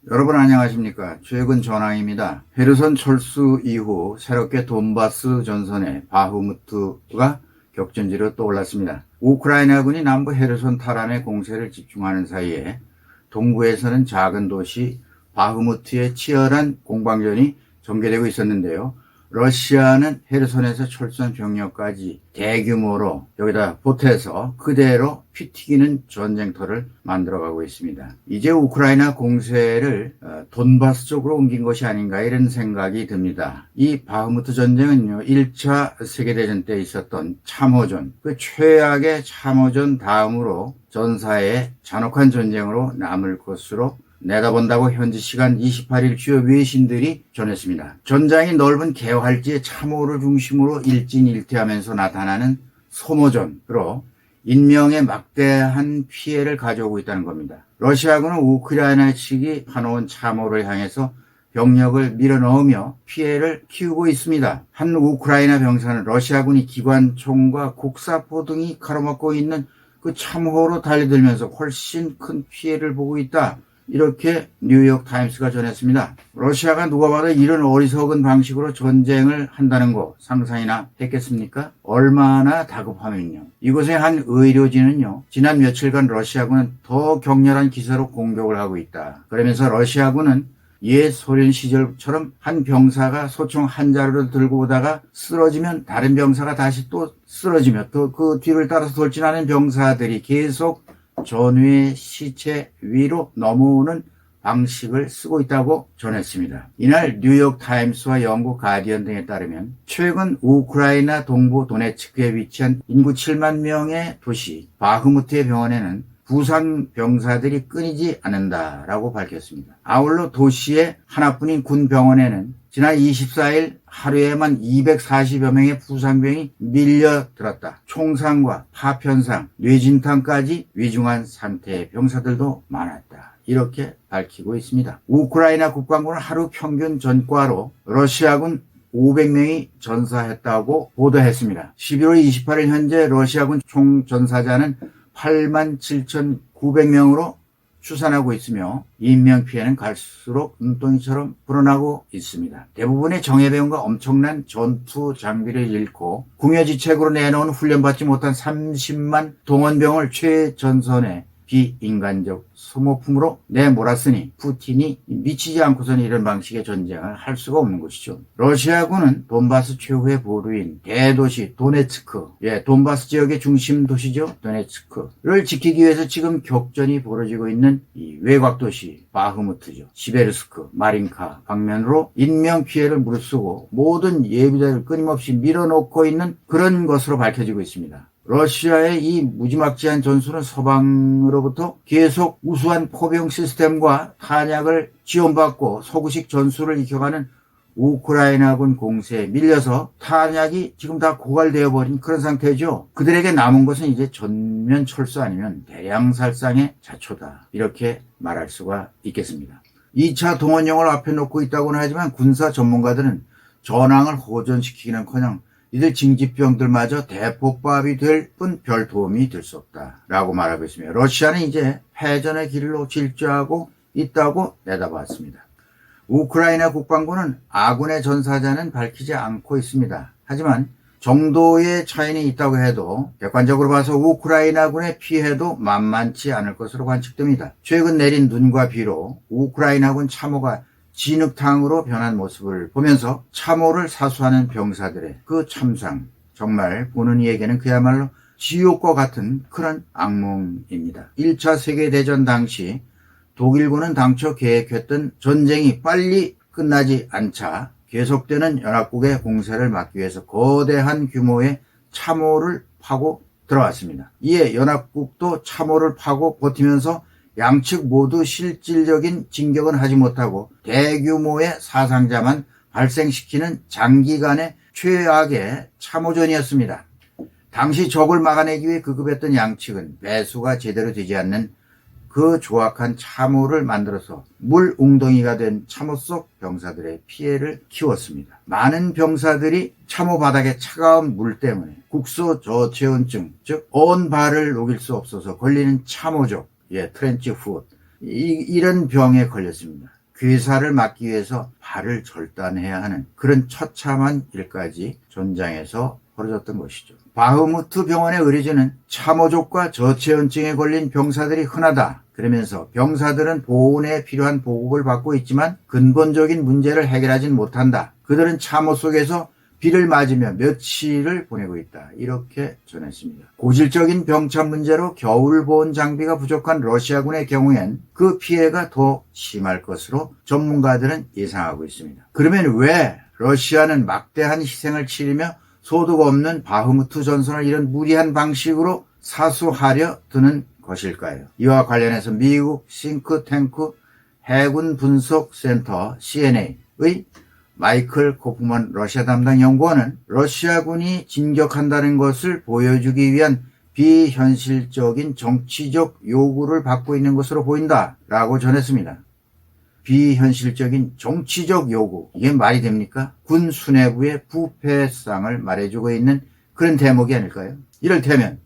여러분 안녕하십니까. 최근 전황입니다. 헤르손 철수 이후 새롭게 돈바스 전선의 바흐무트가 격전지로 떠올랐습니다. 우크라이나군이 남부 헤르손 탈환에 공세를 집중하는 사이에 동부에서는 작은 도시 바흐무트의 치열한 공방전이 전개되고 있었는데요. 러시아는 헤르손에서 철수한 병력까지 대규모로 여기다 보태서 그대로 피 튀기는 전쟁터를 만들어가고 있습니다. 이제 우크라이나 공세를 돈바스 쪽으로 옮긴 것이 아닌가 이런 생각이 듭니다. 이 바흐무트 전쟁은요, 1차 세계대전 때 있었던 참호전, 그 최악의 참호전 다음으로 전사의 잔혹한 전쟁으로 남을 것으로 내다본다고 현지 시간 28일 주요 외신들이 전했습니다. 전장이 넓은 개활지의 참호를 중심으로 일진일퇴하면서 나타나는 소모전으로 인명에 막대한 피해를 가져오고 있다는 겁니다. 러시아군은 우크라이나 측이 파놓은 참호를 향해서 병력을 밀어넣으며 피해를 키우고 있습니다. 한 우크라이나 병사는 러시아군이 기관총과 곡사포 등이 가로막고 있는 그 참호로 달려들면서 훨씬 큰 피해를 보고 있다, 이렇게 뉴욕타임스가 전했습니다. 러시아가 누가 봐도 이런 어리석은 방식으로 전쟁을 한다는 거 상상이나 했겠습니까? 얼마나 다급하면요. 이곳의 한 의료진은요, 지난 며칠간 러시아군은 더 격렬한 기세로 공격을 하고 있다. 그러면서 러시아군은 옛 소련 시절처럼 한 병사가 소총 한 자루를 들고 오다가 쓰러지면 다른 병사가 다시 또 쓰러지며 또 그 뒤를 따라서 돌진하는 병사들이 계속 전우의 시체 위로 넘어오는 방식을 쓰고 있다고 전했습니다. 이날 뉴욕타임스와 영국 가디언 등에 따르면 최근 우크라이나 동부 도네츠크에 위치한 인구 7만 명의 도시 바흐무트의 병원에는 부상 병사들이 끊이지 않는다라고 밝혔습니다. 아울러 도시의 하나뿐인 군 병원에는 지난 24일 하루에만 240여 명의 부상병이 밀려들었다. 총상과 파편상, 뇌진탕까지 위중한 상태의 병사들도 많았다, 이렇게 밝히고 있습니다. 우크라이나 국방부는 하루 평균 전과로 러시아군 500명이 전사했다고 보도했습니다. 11월 28일 현재 러시아군 총 전사자는 87,900명으로 추산하고 있으며 인명피해는 갈수록 눈덩이처럼 불어나고 있습니다. 대부분의 정예병과 엄청난 전투 장비를 잃고 궁여지책으로 내놓은 훈련받지 못한 30만 동원병을 최전선에 비인간적 소모품으로 내몰았으니 푸틴이 미치지 않고서는 이런 방식의 전쟁을 할 수가 없는 것이죠. 러시아군은 돈바스 최후의 보루인 대도시 도네츠크, 돈바스 지역의 중심 도시죠, 도네츠크를 지키기 위해서 지금 격전이 벌어지고 있는 이 외곽 도시 바흐무트죠, 시베르스크, 마린카 방면으로 인명피해를 무릅쓰고 모든 예비대를 끊임없이 밀어놓고 있는 그런 것으로 밝혀지고 있습니다. 러시아의 이 무지막지한 전술은 서방으로부터 계속 우수한 포병 시스템과 탄약을 지원받고 소구식 전술을 익혀가는 우크라이나군 공세에 밀려서 탄약이 지금 다 고갈되어 버린 그런 상태죠. 그들에게 남은 것은 이제 전면 철수 아니면 대량 살상의 자초다, 이렇게 말할 수가 있겠습니다. 2차 동원령을 앞에 놓고 있다고는 하지만 군사 전문가들은 전황을 호전시키기는커녕 이들 징집병들마저 대폭밥이 될 뿐 별 도움이 될 수 없다라고 말하고 있으며 러시아는 이제 패전의 길로 질주하고 있다고 내다봤습니다. 우크라이나 국방부는 아군의 전사자는 밝히지 않고 있습니다. 하지만 정도의 차이는 있다고 해도 객관적으로 봐서 우크라이나군의 피해도 만만치 않을 것으로 관측됩니다. 최근 내린 눈과 비로 우크라이나군 참호가 진흙탕으로 변한 모습을 보면서 참호를 사수하는 병사들의 그 참상, 정말 보는 이에게는 그야말로 지옥과 같은 그런 악몽입니다. 1차 세계대전 당시 독일군은 당초 계획했던 전쟁이 빨리 끝나지 않자 계속되는 연합국의 공세를 막기 위해서 거대한 규모의 참호를 파고 들어왔습니다. 이에 연합국도 참호를 파고 버티면서 양측 모두 실질적인 진격은 하지 못하고 대규모의 사상자만 발생시키는 장기간의 최악의 참호전이었습니다. 당시 적을 막아내기 위해 급급했던 양측은 배수가 제대로 되지 않는 그 조악한 참호를 만들어서 물 웅덩이가 된 참호 속 병사들의 피해를 키웠습니다. 많은 병사들이 참호 바닥의 차가운 물 때문에 국소 저체온증, 즉 온 발을 녹일 수 없어서 걸리는 참호족, 트렌치 풋, 이런 병에 걸렸습니다. 괴사를 막기 위해서 발을 절단해야 하는 그런 처참한 일까지 전장에서 벌어졌던 것이죠. 바흐무트 병원의 의료진은 참호족과 저체온증에 걸린 병사들이 흔하다. 그러면서 병사들은 보온에 필요한 보급을 받고 있지만 근본적인 문제를 해결하진 못한다. 그들은 참호 속에서 비를 맞으며 며칠을 보내고 있다. 이렇게 전했습니다. 고질적인 병참 문제로 겨울 보온 장비가 부족한 러시아군의 경우엔 그 피해가 더 심할 것으로 전문가들은 예상하고 있습니다. 그러면 왜 러시아는 막대한 희생을 치르며 소득 없는 바흐무트 전선을 이런 무리한 방식으로 사수하려 드는 것일까요? 이와 관련해서 미국 싱크탱크 해군 분석센터 CNA의 마이클 코프먼 러시아 담당 연구원은 러시아군이 진격한다는 것을 보여주기 위한 비현실적인 정치적 요구를 받고 있는 것으로 보인다라고 전했습니다. 비현실적인 정치적 요구, 이게 말이 됩니까? 군 수뇌부의 부패상을 말해주고 있는 그런 대목이 아닐까요? 이를테면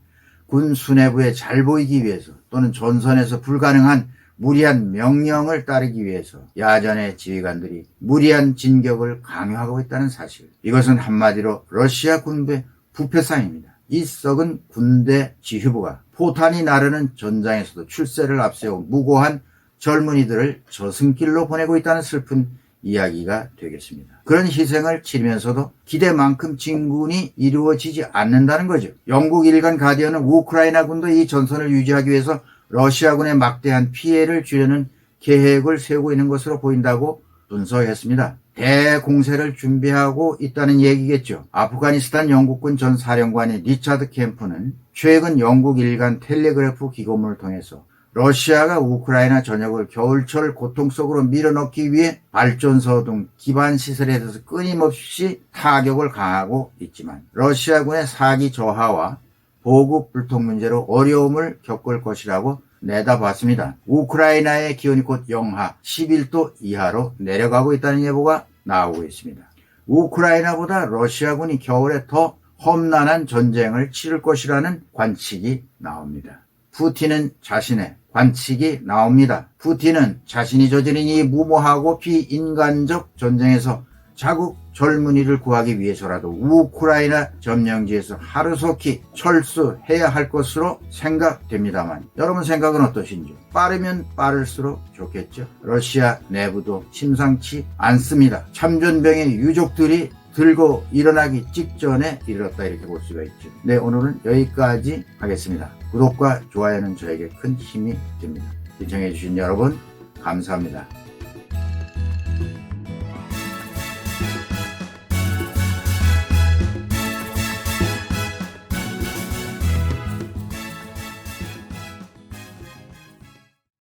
군 수뇌부에 잘 보이기 위해서 또는 전선에서 불가능한 무리한 명령을 따르기 위해서 야전의 지휘관들이 무리한 진격을 강요하고 있다는 사실. 이것은 한마디로 러시아 군부의 부패상입니다. 이 썩은 군대 지휘부가 포탄이 나르는 전장에서도 출세를 앞세워 무고한 젊은이들을 저승길로 보내고 있다는 슬픈 이야기가 되겠습니다. 그런 희생을 치르면서도 기대만큼 진군이 이루어지지 않는다는 거죠. 영국 일간 가디언은 우크라이나 군도 이 전선을 유지하기 위해서 러시아군의 막대한 피해를 주려는 계획을 세우고 있는 것으로 보인다고 분석했습니다. 대공세를 준비하고 있다는 얘기겠죠. 아프가니스탄 영국군 전 사령관인 리차드 캠프는 최근 영국 일간 텔레그래프 기고문을 통해서 러시아가 우크라이나 전역을 겨울철 고통 속으로 밀어넣기 위해 발전소 등 기반 시설에 대해서 끊임없이 타격을 가하고 있지만 러시아군의 사기 저하와 보급 불통 문제로 어려움을 겪을 것이라고 내다봤습니다. 우크라이나의 기온이 곧 영하 11도 이하로 내려가고 있다는 예보가 나오고 있습니다. 우크라이나보다 러시아군이 겨울에 더 험난한 전쟁을 치를 것이라는 관측이 나옵니다. 푸틴은 자신의 관측이 나옵니다. 푸틴은 자신이 저지른 이 무모하고 비인간적 전쟁에서 자국 젊은이를 구하기 위해서라도 우크라이나 점령지에서 하루속히 철수해야 할 것으로 생각됩니다만 여러분 생각은 어떠신지? 빠르면 빠를수록 좋겠죠. 러시아 내부도 심상치 않습니다. 참전병의 유족들이 들고 일어나기 직전에 이르렀다 이렇게 볼 수가 있죠. 네, 오늘은 여기까지 하겠습니다. 구독과 좋아요는 저에게 큰 힘이 됩니다. 시청해주신 여러분 감사합니다.